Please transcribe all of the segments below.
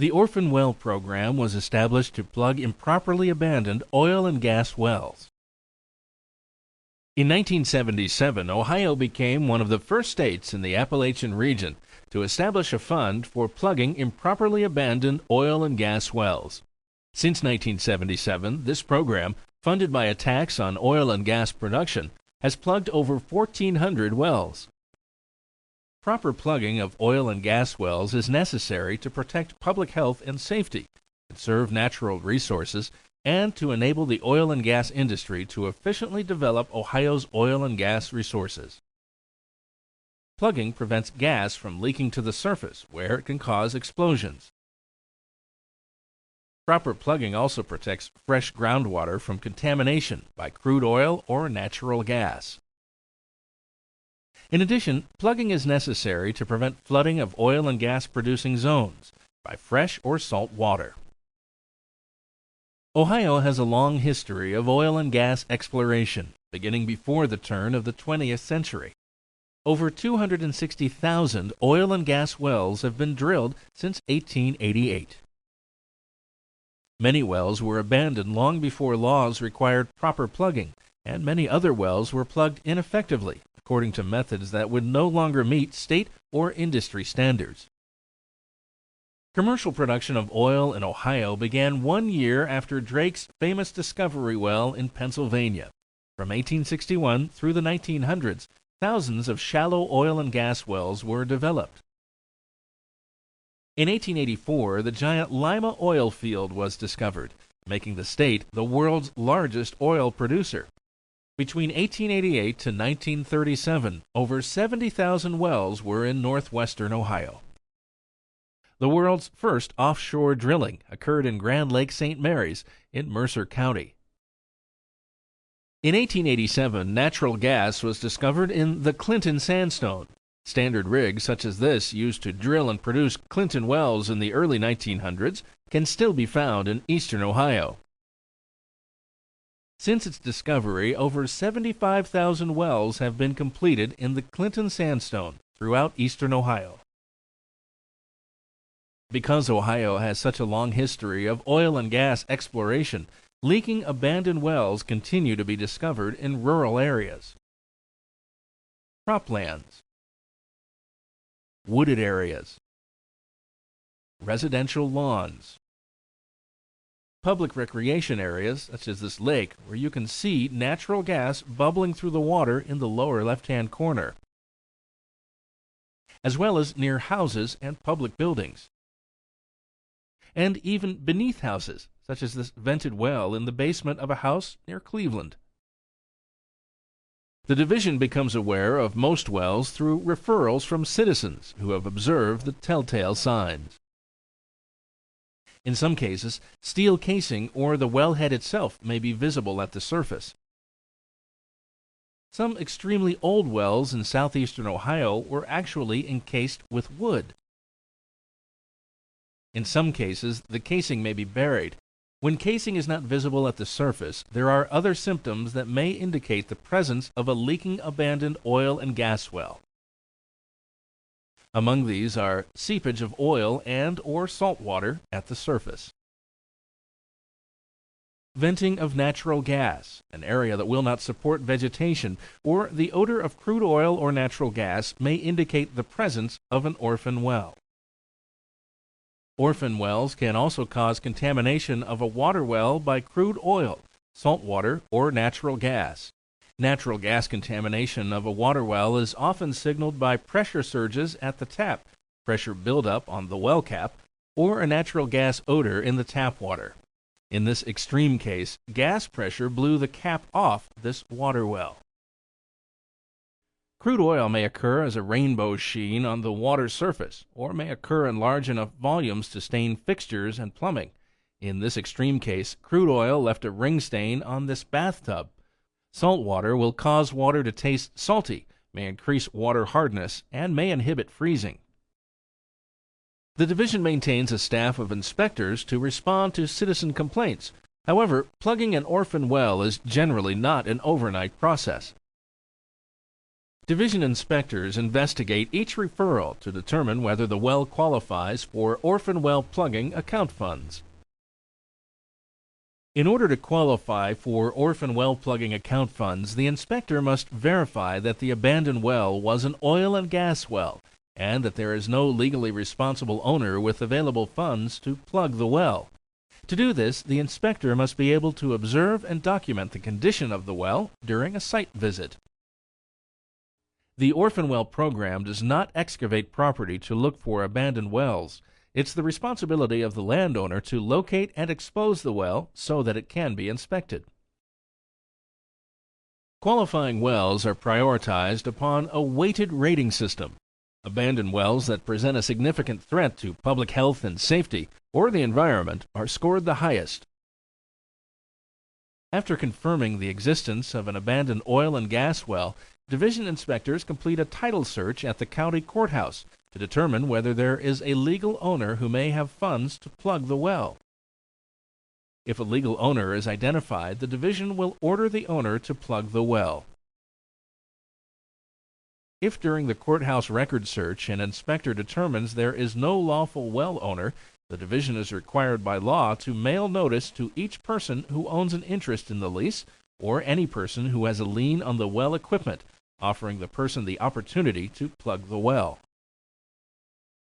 The Orphan Well Program was established to plug improperly abandoned oil and gas wells. In 1977, Ohio became one of the first states in the Appalachian region to establish a fund for plugging improperly abandoned oil and gas wells. Since 1977, this program, funded by a tax on oil and gas production, has plugged over 1,400 wells. Proper plugging of oil and gas wells is necessary to protect public health and safety, conserve natural resources, and to enable the oil and gas industry to efficiently develop Ohio's oil and gas resources. Plugging prevents gas from leaking to the surface, where it can cause explosions. Proper plugging also protects fresh groundwater from contamination by crude oil or natural gas. In addition, plugging is necessary to prevent flooding of oil and gas producing zones by fresh or salt water. Ohio has a long history of oil and gas exploration, beginning before the turn of the 20th century. Over 260,000 oil and gas wells have been drilled since 1888. Many wells were abandoned long before laws required proper plugging, and many other wells were plugged ineffectively, according to methods that would no longer meet state or industry standards. Commercial production of oil in Ohio began 1 year after Drake's famous discovery well in Pennsylvania. From 1861 through the 1900s, thousands of shallow oil and gas wells were developed. In 1884, the giant Lima oil field was discovered, making the state the world's largest oil producer. Between 1888 to 1937, over 70,000 wells were in northwestern Ohio. The world's first offshore drilling occurred in Grand Lake St. Mary's in Mercer County. In 1887, natural gas was discovered in the Clinton Sandstone. Standard rigs such as this used to drill and produce Clinton wells in the early 1900s can still be found in eastern Ohio. Since its discovery, over 75,000 wells have been completed in the Clinton Sandstone throughout eastern Ohio. Because Ohio has such a long history of oil and gas exploration, leaking abandoned wells continue to be discovered in rural areas. Croplands, wooded areas, residential lawns, public recreation areas such as this lake where you can see natural gas bubbling through the water in the lower left-hand corner, as well as near houses and public buildings, and even beneath houses, such as this vented well in the basement of a house near Cleveland. The division becomes aware of most wells through referrals from citizens who have observed the telltale signs. In some cases, steel casing or the wellhead itself may be visible at the surface. Some extremely old wells in southeastern Ohio were actually encased with wood. In some cases, the casing may be buried. When casing is not visible at the surface, there are other symptoms that may indicate the presence of a leaking abandoned oil and gas well. Among these are seepage of oil and/or salt water at the surface, venting of natural gas, an area that will not support vegetation, or the odor of crude oil or natural gas may indicate the presence of an orphan well. Orphan wells can also cause contamination of a water well by crude oil, salt water, or natural gas. Natural gas contamination of a water well is often signaled by pressure surges at the tap, pressure buildup on the well cap, or a natural gas odor in the tap water. In this extreme case, gas pressure blew the cap off this water well. Crude oil may occur as a rainbow sheen on the water surface, or may occur in large enough volumes to stain fixtures and plumbing. In this extreme case, crude oil left a ring stain on this bathtub. Salt water will cause water to taste salty, may increase water hardness, and may inhibit freezing. The division maintains a staff of inspectors to respond to citizen complaints. However, plugging an orphan well is generally not an overnight process. Division inspectors investigate each referral to determine whether the well qualifies for orphan well plugging account funds. In order to qualify for orphan well plugging account funds, the inspector must verify that the abandoned well was an oil and gas well and that there is no legally responsible owner with available funds to plug the well. To do this, the inspector must be able to observe and document the condition of the well during a site visit. The Orphan Well program does not excavate property to look for abandoned wells. It's the responsibility of the landowner to locate and expose the well so that it can be inspected. Qualifying wells are prioritized upon a weighted rating system. Abandoned wells that present a significant threat to public health and safety or the environment are scored the highest. After confirming the existence of an abandoned oil and gas well, division inspectors complete a title search at the county courthouse to determine whether there is a legal owner who may have funds to plug the well. If a legal owner is identified, the division will order the owner to plug the well. If during the courthouse record search an inspector determines there is no lawful well owner, the division is required by law to mail notice to each person who owns an interest in the lease or any person who has a lien on the well equipment, offering the person the opportunity to plug the well.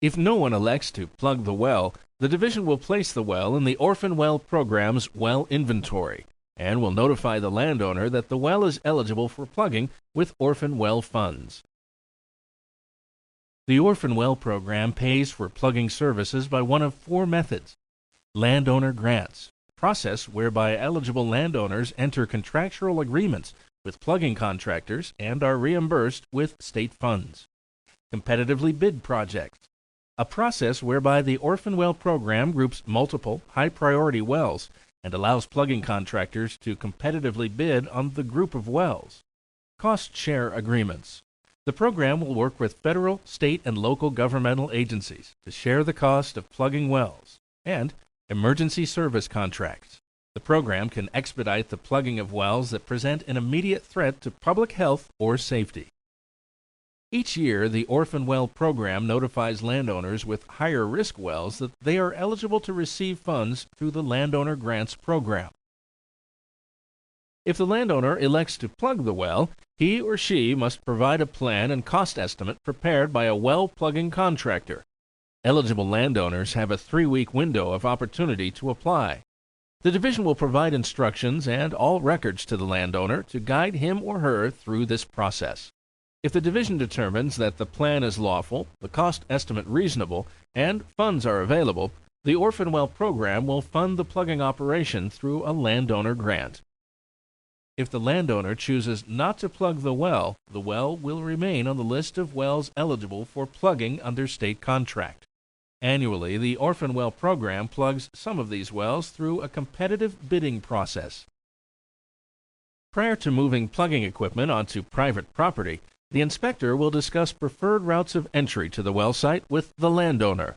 If no one elects to plug the well, the division will place the well in the Orphan Well program's well inventory and will notify the landowner that the well is eligible for plugging with Orphan Well funds. The Orphan Well program pays for plugging services by one of four methods: landowner grants, a process whereby eligible landowners enter contractual agreements with plugging contractors and are reimbursed with state funds; competitively bid projects, a process whereby the Orphan Well program groups multiple high-priority wells and allows plugging contractors to competitively bid on the group of wells; cost-share agreements. The program will work with federal, state, and local governmental agencies to share the cost of plugging wells; and emergency service contracts. The program can expedite the plugging of wells that present an immediate threat to public health or safety. Each year, the Orphan Well program notifies landowners with higher risk wells that they are eligible to receive funds through the Landowner Grants program. If the landowner elects to plug the well, he or she must provide a plan and cost estimate prepared by a well plugging contractor. Eligible landowners have a 3-week window of opportunity to apply. The division will provide instructions and all records to the landowner to guide him or her through this process. If the division determines that the plan is lawful, the cost estimate reasonable, and funds are available, the Orphan Well program will fund the plugging operation through a landowner grant. If the landowner chooses not to plug the well will remain on the list of wells eligible for plugging under state contract. Annually, the Orphan Well program plugs some of these wells through a competitive bidding process. Prior to moving plugging equipment onto private property, the inspector will discuss preferred routes of entry to the well site with the landowner.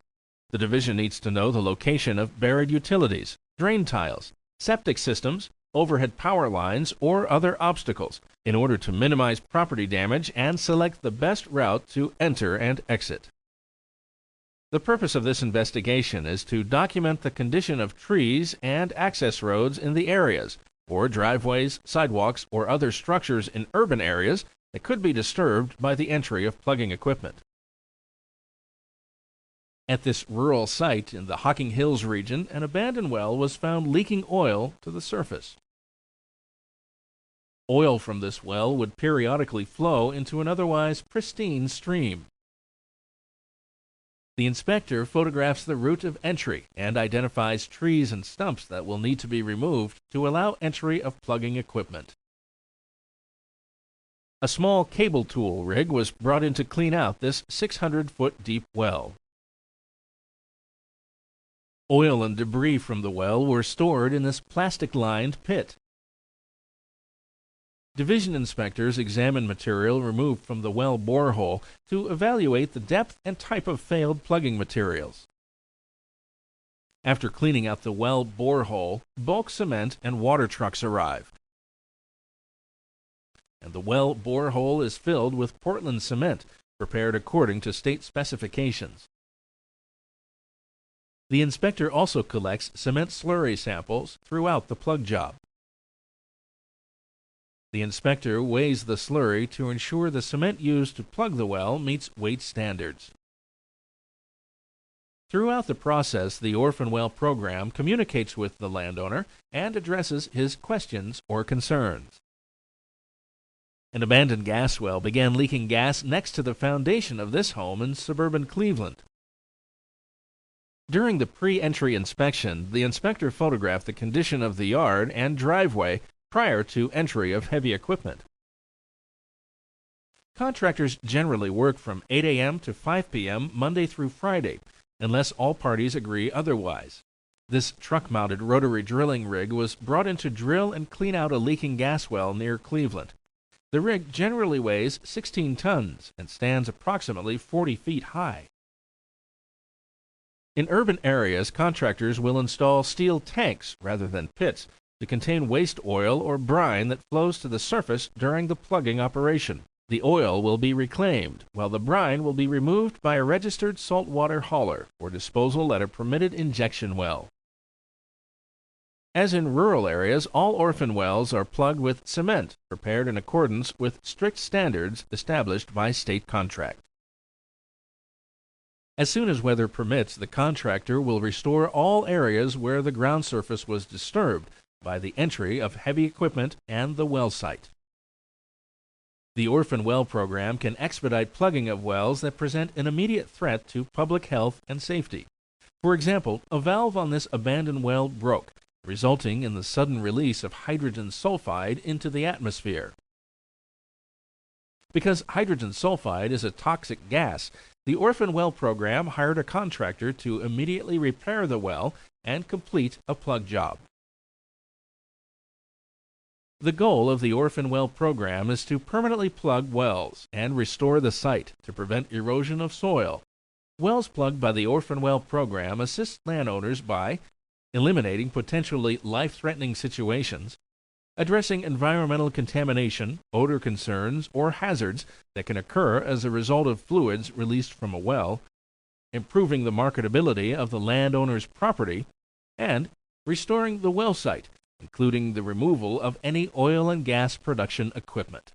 The division needs to know the location of buried utilities, drain tiles, septic systems, overhead power lines, or other obstacles in order to minimize property damage and select the best route to enter and exit. The purpose of this investigation is to document the condition of trees and access roads in the areas, or driveways, sidewalks, or other structures in urban areas that could be disturbed by the entry of plugging equipment. At this rural site in the Hocking Hills region, an abandoned well was found leaking oil to the surface. Oil from this well would periodically flow into an otherwise pristine stream. The inspector photographs the route of entry and identifies trees and stumps that will need to be removed to allow entry of plugging equipment. A small cable tool rig was brought in to clean out this 600-foot deep well. Oil and debris from the well were stored in this plastic-lined pit. Division inspectors examine material removed from the well borehole to evaluate the depth and type of failed plugging materials. After cleaning out the well borehole, bulk cement and water trucks arrive. and the well borehole is filled with Portland cement, prepared according to state specifications. The inspector also collects cement slurry samples throughout the plug job. The inspector weighs the slurry to ensure the cement used to plug the well meets weight standards. Throughout the process, the Orphan Well program communicates with the landowner and addresses his questions or concerns. An abandoned gas well began leaking gas next to the foundation of this home in suburban Cleveland. During the pre-entry inspection, the inspector photographed the condition of the yard and driveway prior to entry of heavy equipment. Contractors generally work from 8 a.m. to 5 p.m. Monday through Friday, unless all parties agree otherwise. This truck-mounted rotary drilling rig was brought in to drill and clean out a leaking gas well near Cleveland. The rig generally weighs 16 tons and stands approximately 40 feet high. In urban areas, contractors will install steel tanks rather than pits to contain waste oil or brine that flows to the surface during the plugging operation. The oil will be reclaimed, while the brine will be removed by a registered saltwater hauler for disposal at a permitted injection well. As in rural areas, all orphan wells are plugged with cement prepared in accordance with strict standards established by state contract. As soon as weather permits, the contractor will restore all areas where the ground surface was disturbed by the entry of heavy equipment and the well site. The Orphan Well program can expedite plugging of wells that present an immediate threat to public health and safety. For example, a valve on this abandoned well broke, resulting in the sudden release of hydrogen sulfide into the atmosphere. Because hydrogen sulfide is a toxic gas, the Orphan Well program hired a contractor to immediately repair the well and complete a plug job. The goal of the Orphan Well program is to permanently plug wells and restore the site to prevent erosion of soil. Wells plugged by the Orphan Well program assist landowners by eliminating potentially life-threatening situations, addressing environmental contamination, odor concerns, or hazards that can occur as a result of fluids released from a well, improving the marketability of the landowner's property, and restoring the well site, including the removal of any oil and gas production equipment.